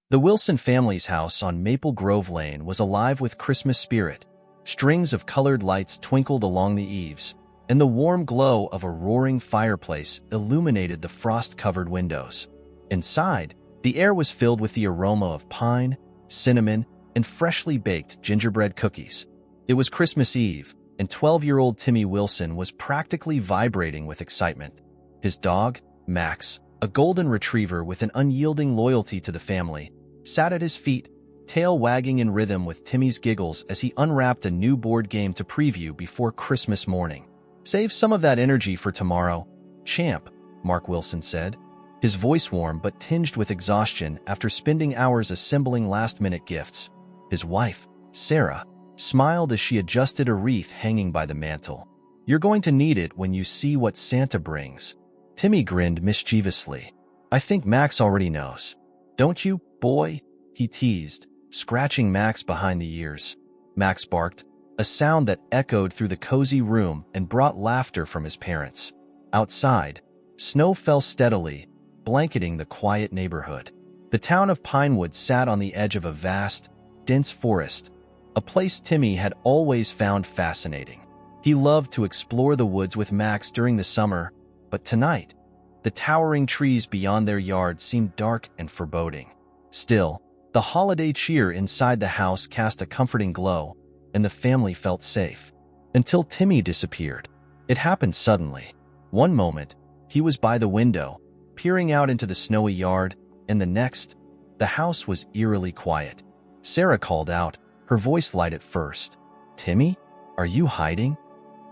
The Wilson family's house on Maple Grove Lane was alive with Christmas spirit. Strings of colored lights twinkled along the eaves, and the warm glow of a roaring fireplace illuminated the frost-covered windows. Inside, the air was filled with the aroma of pine, cinnamon, and freshly baked gingerbread cookies. It was Christmas Eve, and 12-year-old Timmy Wilson was practically vibrating with excitement. His dog, Max, a golden retriever with an unyielding loyalty to the family, sat at his feet, tail wagging in rhythm with Timmy's giggles as he unwrapped a new board game to preview before Christmas morning. "Save some of that energy for tomorrow, champ," Mark Wilson said, his voice warm but tinged with exhaustion after spending hours assembling last-minute gifts. His wife, Sarah, smiled as she adjusted a wreath hanging by the mantel. "You're going to need it when you see what Santa brings." Timmy grinned mischievously. "I think Max already knows. Don't you, boy?" he teased, scratching Max behind the ears. Max barked, a sound that echoed through the cozy room and brought laughter from his parents. Outside, snow fell steadily, blanketing the quiet neighborhood. The town of Pinewood sat on the edge of a vast, dense forest, a place Timmy had always found fascinating. He loved to explore the woods with Max during the summer, but tonight, the towering trees beyond their yard seemed dark and foreboding. Still, the holiday cheer inside the house cast a comforting glow, and the family felt safe. Until Timmy disappeared. It happened suddenly. One moment, he was by the window, peering out into the snowy yard, and the next, the house was eerily quiet. Sarah called out, her voice light at first. "Timmy, are you hiding?"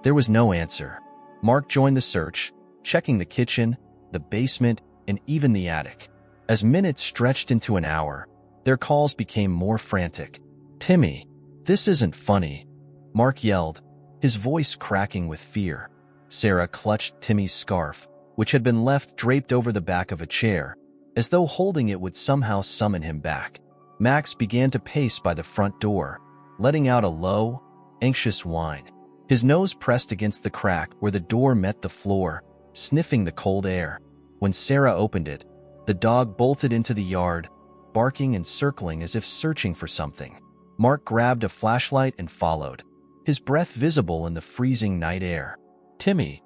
There was no answer. Mark joined the search, checking the kitchen, the basement, and even the attic. As minutes stretched into an hour, their calls became more frantic. "Timmy, this isn't funny," Mark yelled, his voice cracking with fear. Sarah clutched Timmy's scarf, which had been left draped over the back of a chair, as though holding it would somehow summon him back. Max began to pace by the front door, letting out a low, anxious whine. His nose pressed against the crack where the door met the floor, sniffing the cold air. When Sarah opened it, the dog bolted into the yard, barking and circling as if searching for something. Mark grabbed a flashlight and followed, his breath visible in the freezing night air. "Timmy!"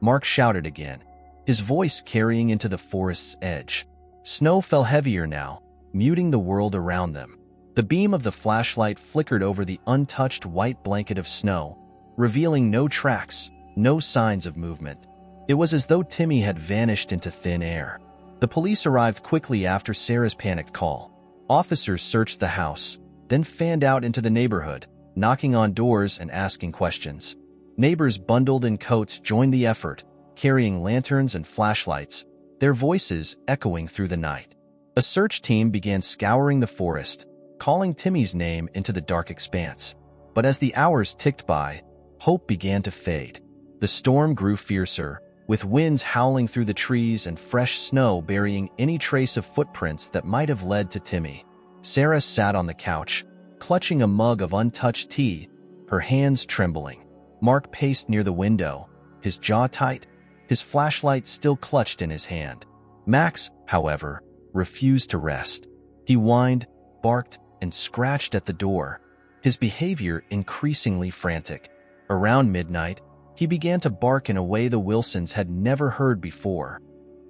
Mark shouted again, his voice carrying into the forest's edge. Snow fell heavier now, muting the world around them. The beam of the flashlight flickered over the untouched white blanket of snow, revealing no tracks, no signs of movement. It was as though Timmy had vanished into thin air. The police arrived quickly after Sarah's panicked call. Officers searched the house, then fanned out into the neighborhood, knocking on doors and asking questions. Neighbors bundled in coats joined the effort, carrying lanterns and flashlights, their voices echoing through the night. A search team began scouring the forest, calling Timmy's name into the dark expanse. But as the hours ticked by, hope began to fade. The storm grew fiercer, with winds howling through the trees and fresh snow burying any trace of footprints that might have led to Timmy. Sarah sat on the couch, clutching a mug of untouched tea, her hands trembling. Mark paced near the window, his jaw tight, his flashlight still clutched in his hand. Max, however, refused to rest. He whined, barked, and scratched at the door, his behavior increasingly frantic. Around midnight, he began to bark in a way the Wilsons had never heard before,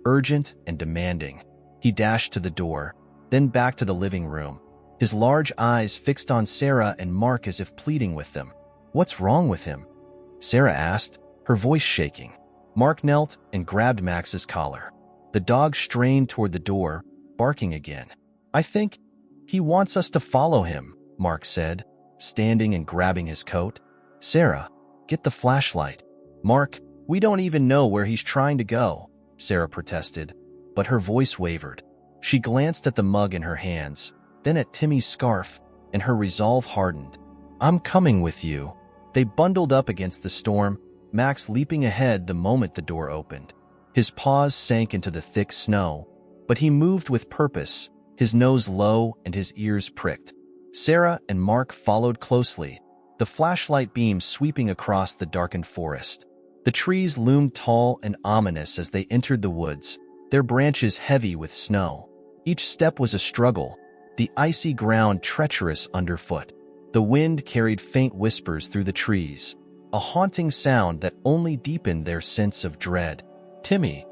urgent and demanding. He dashed to the door, then back to the living room, his large eyes fixed on Sarah and Mark as if pleading with them. "What's wrong with him?" Sarah asked, her voice shaking. Mark knelt and grabbed Max's collar. The dog strained toward the door, barking again. "I think he wants us to follow him," Mark said, standing and grabbing his coat. "Sarah, get the flashlight." "Mark, we don't even know where he's trying to go," Sarah protested, but her voice wavered. She glanced at the mug in her hands, then at Timmy's scarf, and her resolve hardened. "I'm coming with you." They bundled up against the storm, Max leaping ahead the moment the door opened. His paws sank into the thick snow, but he moved with purpose, his nose low and his ears pricked. Sarah and Mark followed closely, the flashlight beam sweeping across the darkened forest. The trees loomed tall and ominous as they entered the woods, their branches heavy with snow. Each step was a struggle, the icy ground treacherous underfoot. The wind carried faint whispers through the trees, a haunting sound that only deepened their sense of dread. "Timmy,"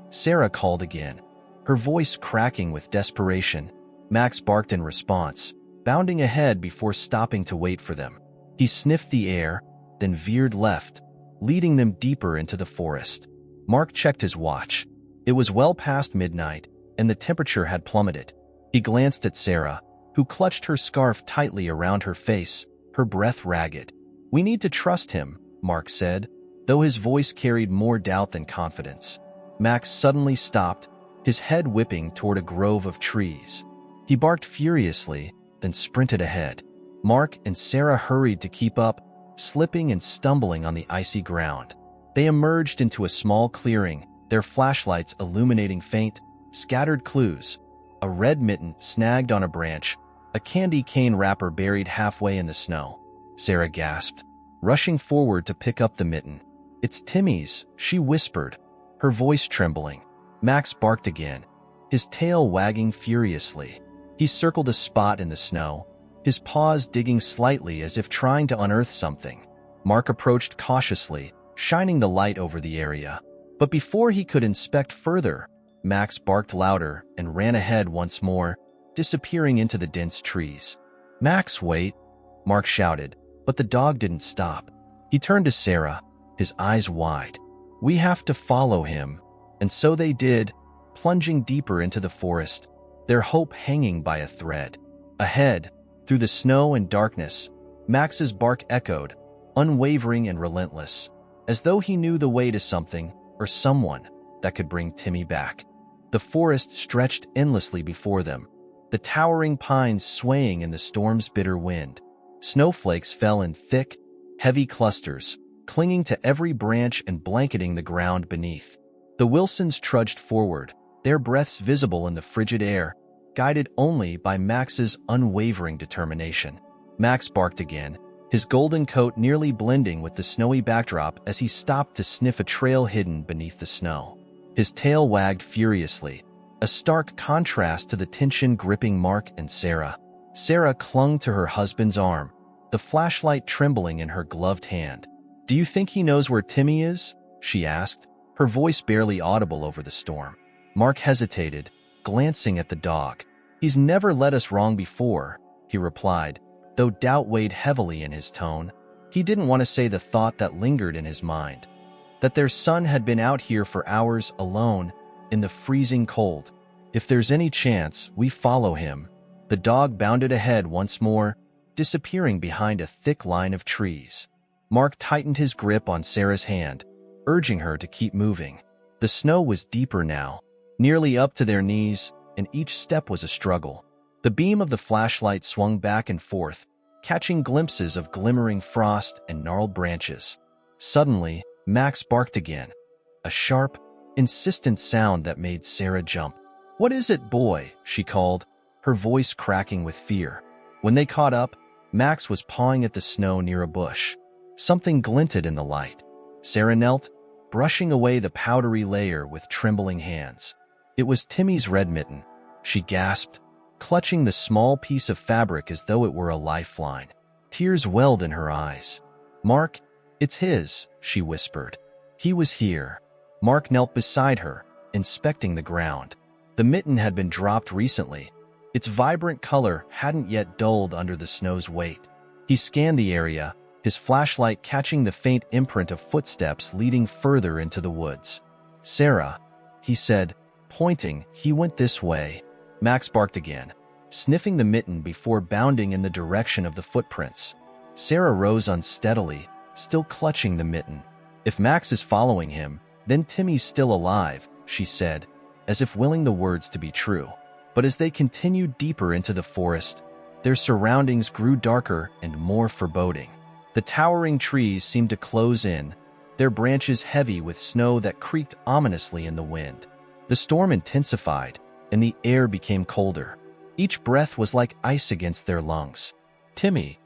Sarah called again, her voice cracking with desperation. Max barked in response, bounding ahead before stopping to wait for them. He sniffed the air, then veered left, leading them deeper into the forest. Mark checked his watch. It was well past midnight, and the temperature had plummeted. He glanced at Sarah, who clutched her scarf tightly around her face, her breath ragged. "We need to trust him," Mark said, though his voice carried more doubt than confidence. Max suddenly stopped, his head whipping toward a grove of trees. He barked furiously, then sprinted ahead. Mark and Sarah hurried to keep up, slipping and stumbling on the icy ground. They emerged into a small clearing, their flashlights illuminating faint, scattered clues. A red mitten snagged on a branch, a candy cane wrapper buried halfway in the snow. Sarah gasped, rushing forward to pick up the mitten. "It's Timmy's," she whispered, her voice trembling. Max barked again, his tail wagging furiously. He circled a spot in the snow, his paws digging slightly as if trying to unearth something. Mark approached cautiously, shining the light over the area. But before he could inspect further, Max barked louder and ran ahead once more, disappearing into the dense trees. "Max, wait!" Mark shouted, but the dog didn't stop. He turned to Sarah, his eyes wide. "We have to follow him." And so they did, plunging deeper into the forest, their hope hanging by a thread. Ahead, through the snow and darkness, Max's bark echoed, unwavering and relentless, as though he knew the way to something or someone that could bring Timmy back. The forest stretched endlessly before them, the towering pines swaying in the storm's bitter wind. Snowflakes fell in thick, heavy clusters, clinging to every branch and blanketing the ground beneath. The Wilsons trudged forward, their breaths visible in the frigid air, guided only by Max's unwavering determination. Max barked again, his golden coat nearly blending with the snowy backdrop as he stopped to sniff a trail hidden beneath the snow. His tail wagged furiously, a stark contrast to the tension gripping Mark and Sarah. Sarah clung to her husband's arm, the flashlight trembling in her gloved hand. "Do you think he knows where Timmy is?" she asked, her voice barely audible over the storm. Mark hesitated, glancing at the dog. "He's never led us wrong before," he replied, though doubt weighed heavily in his tone. He didn't want to say the thought that lingered in his mind, that their son had been out here for hours alone, in the freezing cold. "If there's any chance, we follow him." The dog bounded ahead once more, disappearing behind a thick line of trees. Mark tightened his grip on Sarah's hand, urging her to keep moving. The snow was deeper now, nearly up to their knees, and each step was a struggle. The beam of the flashlight swung back and forth, catching glimpses of glimmering frost and gnarled branches. Suddenly, Max barked again, a sharp, insistent sound that made Sarah jump. "What is it, boy?" she called, her voice cracking with fear. When they caught up, Max was pawing at the snow near a bush. Something glinted in the light. Sarah knelt, brushing away the powdery layer with trembling hands. It was Timmy's red mitten. She gasped, clutching the small piece of fabric as though it were a lifeline. Tears welled in her eyes. "Mark, it's his," she whispered. "He was here." Mark knelt beside her, inspecting the ground. The mitten had been dropped recently. Its vibrant color hadn't yet dulled under the snow's weight. He scanned the area, his flashlight catching the faint imprint of footsteps leading further into the woods. "Sarah," he said, pointing, "he went this way." Max barked again, sniffing the mitten before bounding in the direction of the footprints. Sarah rose unsteadily, still clutching the mitten. "If Max is following him, then Timmy's still alive," she said, as if willing the words to be true. But as they continued deeper into the forest, their surroundings grew darker and more foreboding. The towering trees seemed to close in, their branches heavy with snow that creaked ominously in the wind. The storm intensified, and the air became colder. Each breath was like ice against their lungs. "Timmy,"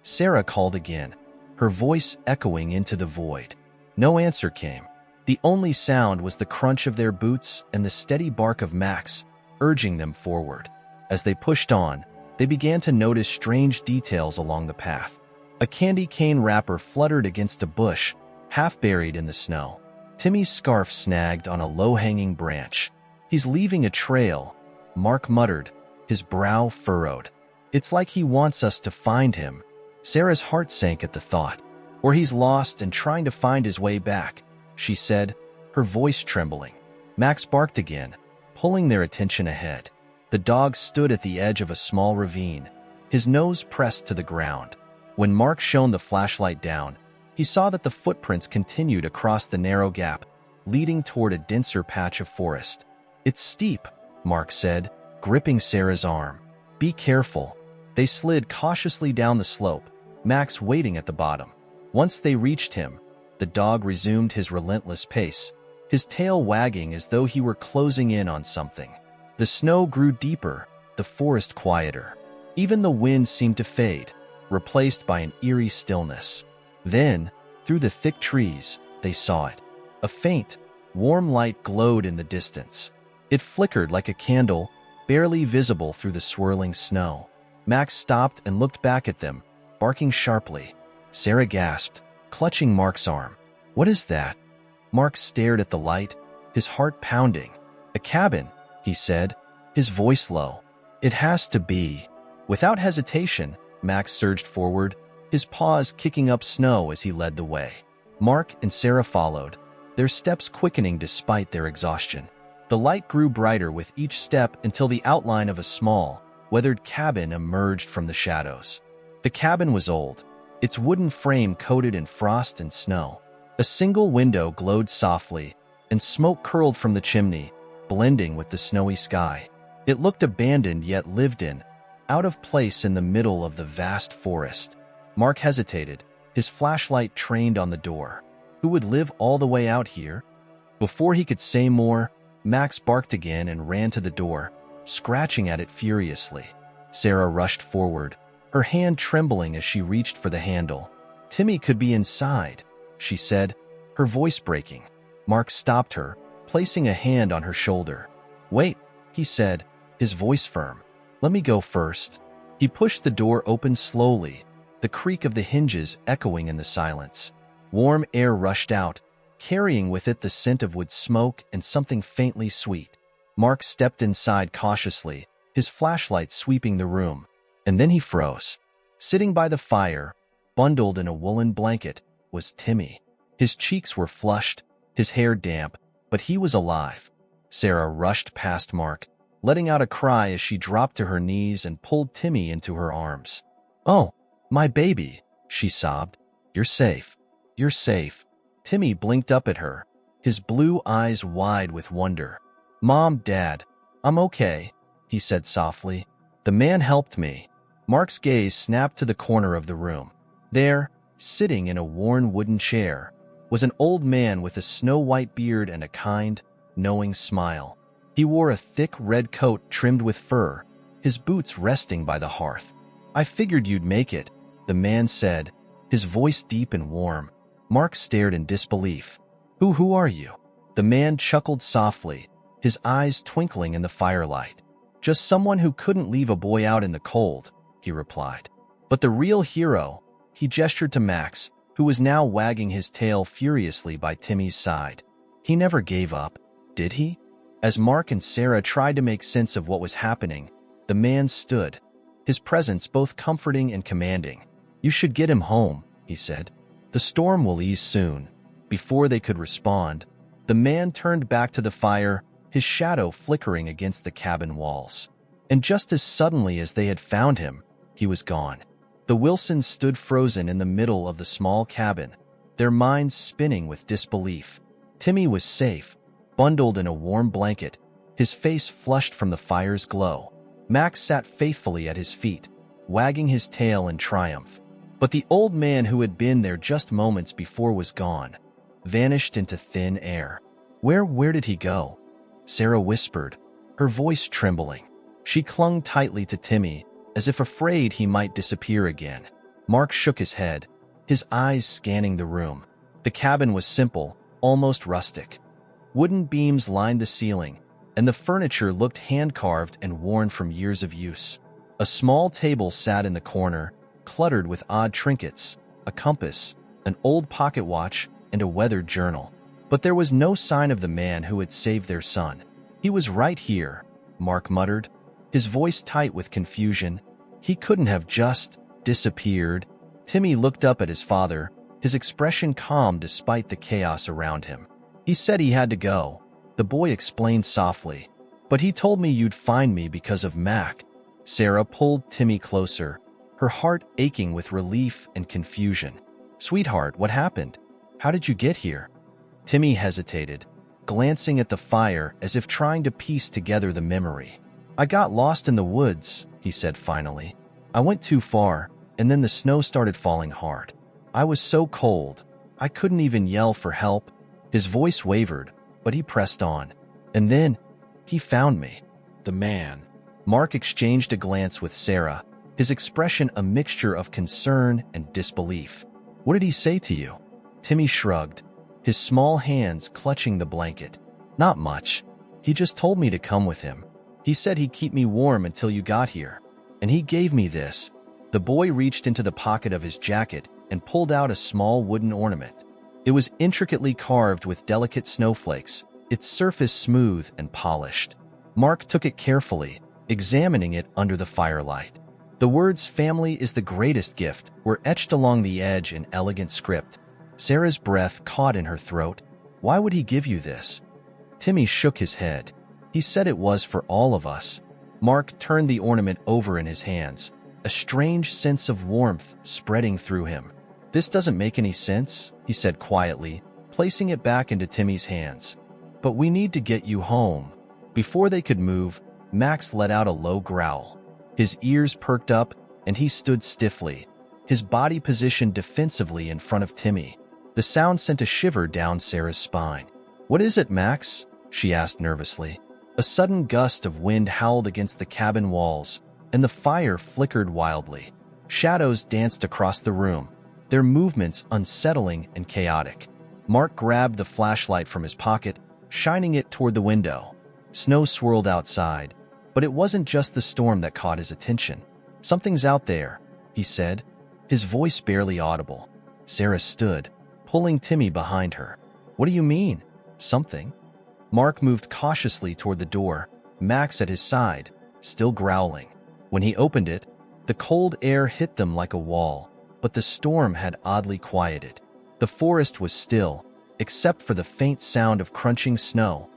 Sarah called again, her voice echoing into the void. No answer came. The only sound was the crunch of their boots and the steady bark of Max, urging them forward. As they pushed on, they began to notice strange details along the path. A candy cane wrapper fluttered against a bush, half buried in the snow. Timmy's scarf snagged on a low-hanging branch. "He's leaving a trail," Mark muttered, his brow furrowed. "It's like he wants us to find him." Sarah's heart sank at the thought. "Or he's lost and trying to find his way back," she said, her voice trembling. Max barked again, pulling their attention ahead. The dog stood at the edge of a small ravine, his nose pressed to the ground. When Mark shone the flashlight down, he saw that the footprints continued across the narrow gap, leading toward a denser patch of forest. "It's steep," Mark said, gripping Sarah's arm. "Be careful." They slid cautiously down the slope, Max waiting at the bottom. Once they reached him, the dog resumed his relentless pace, his tail wagging as though he were closing in on something. The snow grew deeper, the forest quieter. Even the wind seemed to fade, replaced by an eerie stillness. Then, through the thick trees, they saw it. A faint, warm light glowed in the distance. It flickered like a candle, barely visible through the swirling snow. Max stopped and looked back at them, barking sharply. Sarah gasped, clutching Mark's arm. "What is that?" Mark stared at the light, his heart pounding. "A cabin," he said, his voice low. "It has to be." Without hesitation, Max surged forward, his paws kicking up snow as he led the way. Mark and Sarah followed, their steps quickening despite their exhaustion. The light grew brighter with each step until the outline of a small, weathered cabin emerged from the shadows. The cabin was old, its wooden frame coated in frost and snow. A single window glowed softly, and smoke curled from the chimney, blending with the snowy sky. It looked abandoned yet lived in, out of place in the middle of the vast forest. Mark hesitated, his flashlight trained on the door. Who would live all the way out here? Before he could say more, Max barked again and ran to the door, scratching at it furiously. Sarah rushed forward, her hand trembling as she reached for the handle. "Timmy could be inside," she said, her voice breaking. Mark stopped her, placing a hand on her shoulder. "Wait," he said, his voice firm. "Let me go first." He pushed the door open slowly, the creak of the hinges echoing in the silence. Warm air rushed out, carrying with it the scent of wood smoke and something faintly sweet. Mark stepped inside cautiously, his flashlight sweeping the room, and then he froze. Sitting by the fire, bundled in a woolen blanket, was Timmy. His cheeks were flushed, his hair damp, but he was alive. Sarah rushed past Mark, letting out a cry as she dropped to her knees and pulled Timmy into her arms. "Oh, my baby," she sobbed. "You're safe. You're safe." Timmy blinked up at her, his blue eyes wide with wonder. "Mom, Dad, I'm okay," he said softly. "The man helped me." Mark's gaze snapped to the corner of the room. There, sitting in a worn wooden chair, was an old man with a snow-white beard and a kind, knowing smile. He wore a thick red coat trimmed with fur, his boots resting by the hearth. "I figured you'd make it," the man said, his voice deep and warm. Mark stared in disbelief. Who are you?" The man chuckled softly, his eyes twinkling in the firelight. "Just someone who couldn't leave a boy out in the cold," he replied. "But the real hero," he gestured to Max, who was now wagging his tail furiously by Timmy's side. "He never gave up, did he?" As Mark and Sarah tried to make sense of what was happening, the man stood, his presence both comforting and commanding. "You should get him home," he said. "The storm will ease soon." Before they could respond, the man turned back to the fire, his shadow flickering against the cabin walls. And just as suddenly as they had found him, he was gone. The Wilsons stood frozen in the middle of the small cabin, their minds spinning with disbelief. Timmy was safe, bundled in a warm blanket, his face flushed from the fire's glow. Max sat faithfully at his feet, wagging his tail in triumph. But the old man who had been there just moments before was gone, vanished into thin air. Where did he go?" Sarah whispered, her voice trembling. She clung tightly to Timmy, as if afraid he might disappear again. Mark shook his head, his eyes scanning the room. The cabin was simple, almost rustic. Wooden beams lined the ceiling, and the furniture looked hand-carved and worn from years of use. A small table sat in the corner, cluttered with odd trinkets, a compass, an old pocket watch, and a weathered journal. But there was no sign of the man who had saved their son. "He was right here," Mark muttered, his voice tight with confusion. "He couldn't have just disappeared." Timmy looked up at his father, his expression calm despite the chaos around him. "He said he had to go," the boy explained softly. "But he told me you'd find me because of Mac." Sarah pulled Timmy closer, her heart aching with relief and confusion. "Sweetheart, what happened? How did you get here?" Timmy hesitated, glancing at the fire as if trying to piece together the memory. "I got lost in the woods," he said finally. "I went too far, and then the snow started falling hard. I was so cold, I couldn't even yell for help." His voice wavered, but he pressed on. "And then, he found me." "The man." Mark exchanged a glance with Sarah, his expression a mixture of concern and disbelief. "What did he say to you?" Timmy shrugged, his small hands clutching the blanket. "Not much. He just told me to come with him. He said he'd keep me warm until you got here. And he gave me this." The boy reached into the pocket of his jacket and pulled out a small wooden ornament. It was intricately carved with delicate snowflakes, its surface smooth and polished. Mark took it carefully, examining it under the firelight. The words "family is the greatest gift" were etched along the edge in elegant script. Sarah's breath caught in her throat. "Why would he give you this?" Timmy shook his head. "He said it was for all of us." Mark turned the ornament over in his hands, a strange sense of warmth spreading through him. "This doesn't make any sense," he said quietly, placing it back into Timmy's hands. "But we need to get you home." Before they could move, Max let out a low growl. His ears perked up, and he stood stiffly, his body positioned defensively in front of Timmy. The sound sent a shiver down Sarah's spine. "What is it, Max?" she asked nervously. A sudden gust of wind howled against the cabin walls, and the fire flickered wildly. Shadows danced across the room, their movements unsettling and chaotic. Mark grabbed the flashlight from his pocket, shining it toward the window. Snow swirled outside, but it wasn't just the storm that caught his attention. "Something's out there," he said, his voice barely audible. Sarah stood, pulling Timmy behind her. "What do you mean, something?" Mark moved cautiously toward the door, Max at his side, still growling. When he opened it, the cold air hit them like a wall, but the storm had oddly quieted. The forest was still, except for the faint sound of crunching snow,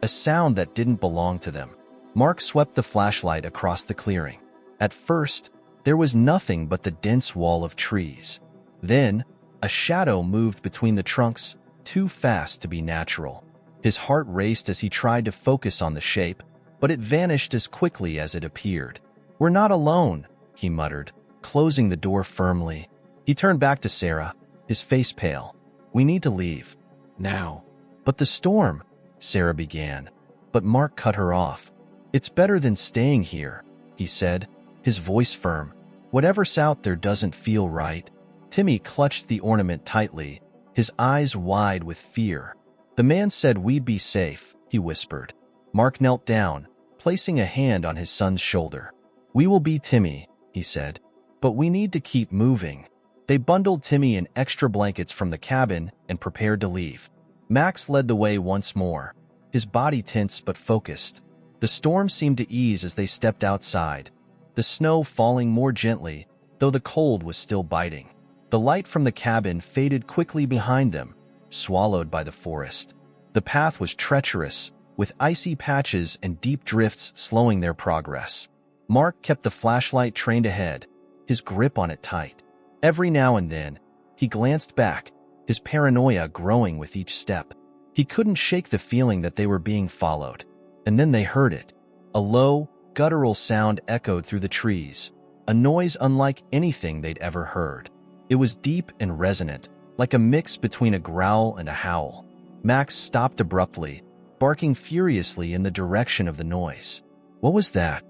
a sound that didn't belong to them. Mark swept the flashlight across the clearing. At first, there was nothing but the dense wall of trees. Then, a shadow moved between the trunks, too fast to be natural. His heart raced as he tried to focus on the shape, but it vanished as quickly as it appeared. "We're not alone," he muttered, closing the door firmly. He turned back to Sarah, his face pale. "We need to leave. Now." "But the storm," Sarah began, but Mark cut her off. "It's better than staying here," he said, his voice firm. "Whatever's out there doesn't feel right." Timmy clutched the ornament tightly, his eyes wide with fear. "The man said we'd be safe," he whispered. Mark knelt down, placing a hand on his son's shoulder. "We will be Timmy," he said, "but we need to keep moving." They bundled Timmy in extra blankets from the cabin and prepared to leave. Max led the way once more, his body tense but focused. The storm seemed to ease as they stepped outside, the snow falling more gently, though the cold was still biting. The light from the cabin faded quickly behind them, swallowed by the forest. The path was treacherous, with icy patches and deep drifts slowing their progress. Mark kept the flashlight trained ahead, his grip on it tight. Every now and then, he glanced back, his paranoia growing with each step. He couldn't shake the feeling that they were being followed. And then they heard it. A low, guttural sound echoed through the trees, a noise unlike anything they'd ever heard. It was deep and resonant, like a mix between a growl and a howl. Max stopped abruptly, barking furiously in the direction of the noise. "What was that?"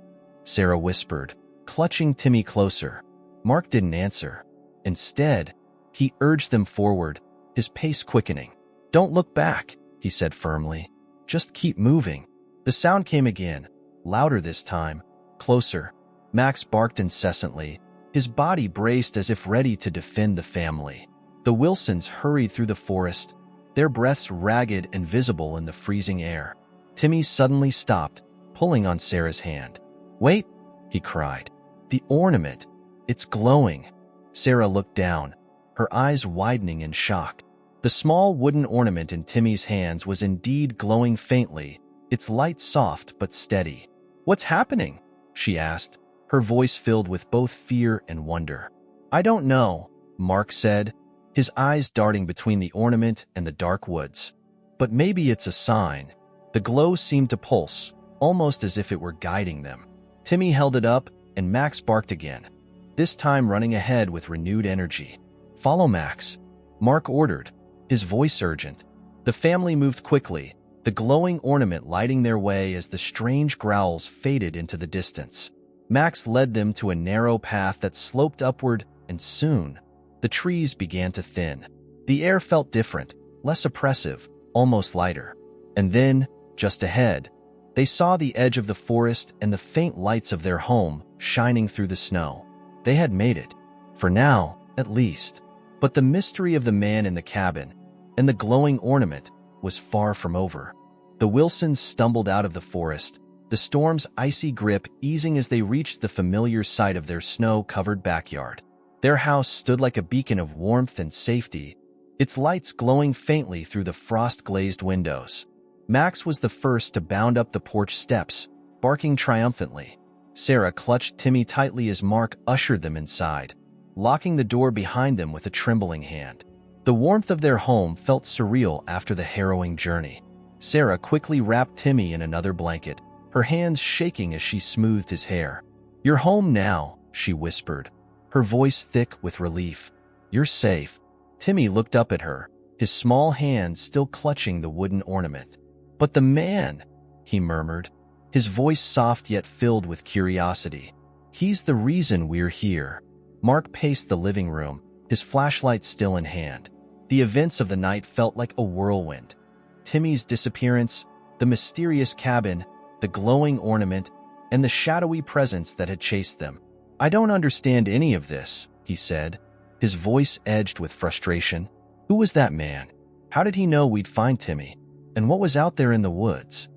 Sarah whispered, clutching Timmy closer. Mark didn't answer. Instead, he urged them forward, his pace quickening. "Don't look back," he said firmly. "Just keep moving." The The sound came again, louder this time, closer. Max barked incessantly, his body braced as if ready to defend the family. The Wilsons hurried through the forest, their breaths ragged and visible in the freezing air. Timmy suddenly stopped, pulling on Sarah's hand. "Wait," he cried. "The ornament. It's glowing." Sarah looked down, her eyes widening in shock. The small wooden ornament in Timmy's hands was indeed glowing faintly, its light soft but steady. "What's happening?" she asked, her voice filled with both fear and wonder. "I don't know," Mark said, his eyes darting between the ornament and the dark woods. "But maybe it's a sign." The glow seemed to pulse, almost as if it were guiding them. Timmy held it up, and Max barked again, this time running ahead with renewed energy. "Follow Max," Mark ordered, his voice urgent. The family moved quickly, the glowing ornament lighting their way as the strange growls faded into the distance. Max led them to a narrow path that sloped upward, and soon, the trees began to thin. The air felt different, less oppressive, almost lighter. And then, just ahead, they saw the edge of the forest and the faint lights of their home shining through the snow. They had made it, for now, at least. But the mystery of the man in the cabin and the glowing ornament was far from over. The Wilsons stumbled out of the forest, the storm's icy grip easing as they reached the familiar sight of their snow-covered backyard. Their house stood like a beacon of warmth and safety, its lights glowing faintly through the frost-glazed windows. Max was the first to bound up the porch steps, barking triumphantly. Sarah clutched Timmy tightly as Mark ushered them inside, locking the door behind them with a trembling hand. The warmth of their home felt surreal after the harrowing journey. Sarah quickly wrapped Timmy in another blanket, her hands shaking as she smoothed his hair. "You're home now," she whispered, her voice thick with relief. "You're safe." Timmy looked up at her, his small hands still clutching the wooden ornament. "But the man," he murmured, his voice soft yet filled with curiosity. "He's the reason we're here." Mark paced the living room, his flashlight still in hand. The events of the night felt like a whirlwind. Timmy's disappearance, the mysterious cabin, the glowing ornament, and the shadowy presence that had chased them. "I don't understand any of this," he said, his voice edged with frustration. "Who was that man? How did he know we'd find Timmy? And what was out there in the woods?"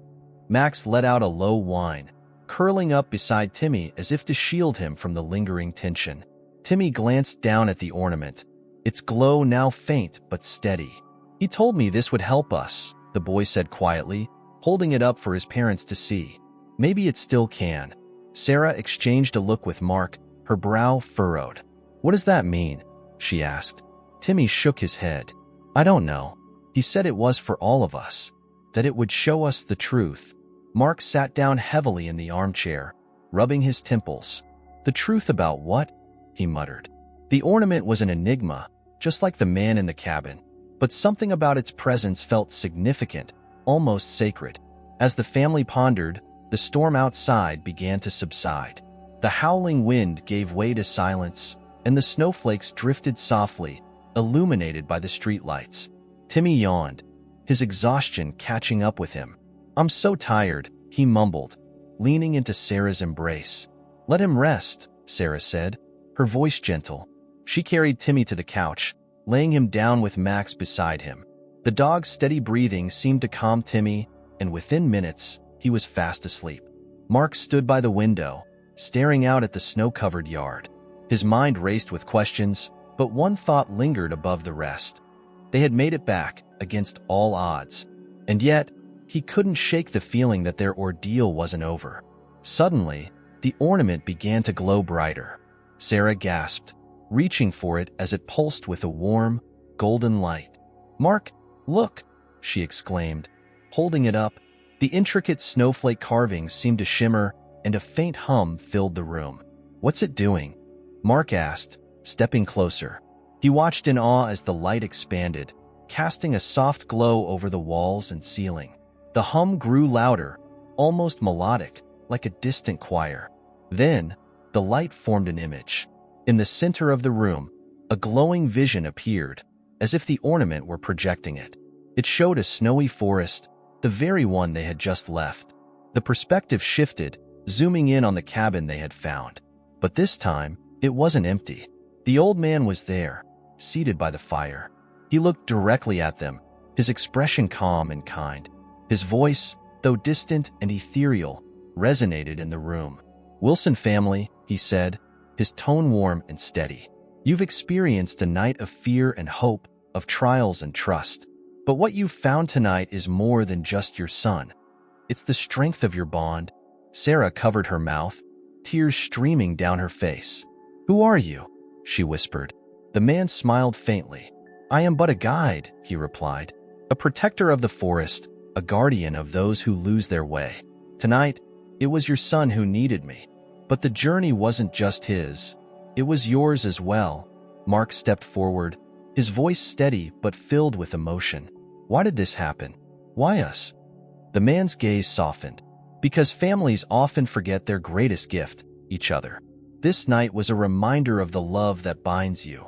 Max let out a low whine, curling up beside Timmy as if to shield him from the lingering tension. Timmy glanced down at the ornament, its glow now faint but steady. "He told me this would help us," the boy said quietly, holding it up for his parents to see. "Maybe it still can." Sarah exchanged a look with Mark, her brow furrowed. "What does that mean?" she asked. Timmy shook his head. "I don't know. He said it was for all of us, that it would show us the truth." Mark sat down heavily in the armchair, rubbing his temples. "The truth about what?" he muttered. The ornament was an enigma, just like the man in the cabin, but something about its presence felt significant, almost sacred. As the family pondered, the storm outside began to subside. The howling wind gave way to silence, and the snowflakes drifted softly, illuminated by the streetlights. Timmy yawned, his exhaustion catching up with him. "I'm so tired," he mumbled, leaning into Sarah's embrace. "Let him rest," Sarah said, her voice gentle. She carried Timmy to the couch, laying him down with Max beside him. The dog's steady breathing seemed to calm Timmy, and within minutes, he was fast asleep. Mark stood by the window, staring out at the snow-covered yard. His mind raced with questions, but one thought lingered above the rest. They had made it back, against all odds. And yet, he couldn't shake the feeling that their ordeal wasn't over. Suddenly, the ornament began to glow brighter. Sarah gasped, reaching for it as it pulsed with a warm, golden light. "Mark, look!" she exclaimed, holding it up. The intricate snowflake carvings seemed to shimmer, and a faint hum filled the room. "What's it doing?" Mark asked, stepping closer. He watched in awe as the light expanded, casting a soft glow over the walls and ceiling. The hum grew louder, almost melodic, like a distant choir. Then, the light formed an image. In the center of the room, a glowing vision appeared, as if the ornament were projecting it. It showed a snowy forest, the very one they had just left. The perspective shifted, zooming in on the cabin they had found. But this time, it wasn't empty. The old man was there, seated by the fire. He looked directly at them, his expression calm and kind. His voice, though distant and ethereal, resonated in the room. "Wilson family," he said, his tone warm and steady. "You've experienced a night of fear and hope, of trials and trust. But what you've found tonight is more than just your son. It's the strength of your bond." Sarah covered her mouth, tears streaming down her face. "Who are you?" she whispered. The man smiled faintly. "I am but a guide," he replied. "A protector of the forest, a guardian of those who lose their way. Tonight, it was your son who needed me. But the journey wasn't just his. It was yours as well." Mark stepped forward, his voice steady but filled with emotion. "Why did this happen? Why us?" The man's gaze softened. "Because families often forget their greatest gift, each other. This night was a reminder of the love that binds you,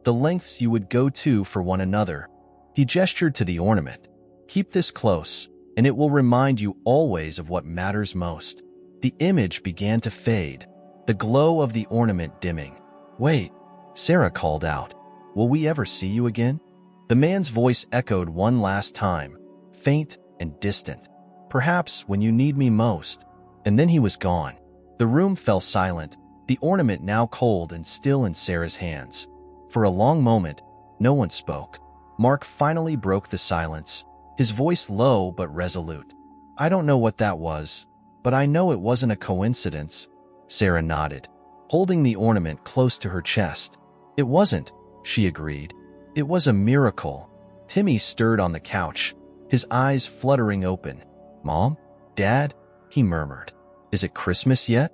the lengths you would go to for one another." He gestured to the ornament. "Keep this close, and it will remind you always of what matters most." The image began to fade, the glow of the ornament dimming. "Wait," Sarah called out. "Will we ever see you again?" The man's voice echoed one last time, faint and distant. "Perhaps when you need me most." And then he was gone. The room fell silent, the ornament now cold and still in Sarah's hands. For a long moment, no one spoke. Mark finally broke the silence, his voice low but resolute. "I don't know what that was, but I know it wasn't a coincidence." Sarah nodded, holding the ornament close to her chest. "It wasn't," she agreed. "It was a miracle." Timmy stirred on the couch, his eyes fluttering open. "Mom? Dad?" he murmured. "Is it Christmas yet?"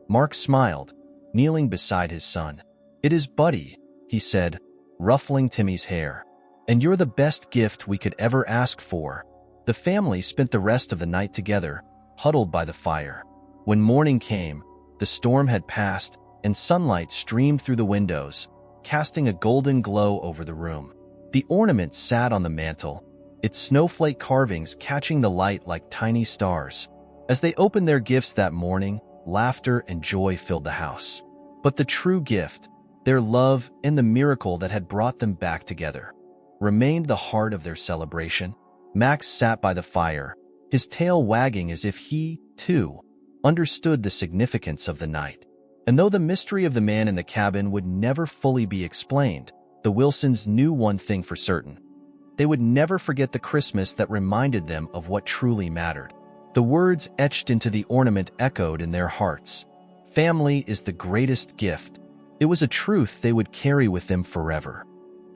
Mark smiled, kneeling beside his son. "It is, buddy," he said, ruffling Timmy's hair. "And you're the best gift we could ever ask for." The family spent the rest of the night together, huddled by the fire. When morning came, the storm had passed, and sunlight streamed through the windows, casting a golden glow over the room. The ornament sat on the mantel, its snowflake carvings catching the light like tiny stars. As they opened their gifts that morning, laughter and joy filled the house. But the true gift, their love and the miracle that had brought them back together, remained the heart of their celebration. Max sat by the fire, his tail wagging as if he, too, understood the significance of the night. And though the mystery of the man in the cabin would never fully be explained, the Wilsons knew one thing for certain. They would never forget the Christmas that reminded them of what truly mattered. The words etched into the ornament echoed in their hearts. Family is the greatest gift. It was a truth they would carry with them forever.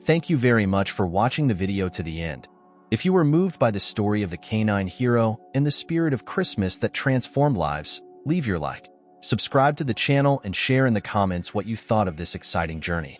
Thank you very much for watching the video to the end. If you were moved by the story of the canine hero and the spirit of Christmas that transformed lives, leave your like, subscribe to the channel, and share in the comments what you thought of this exciting journey.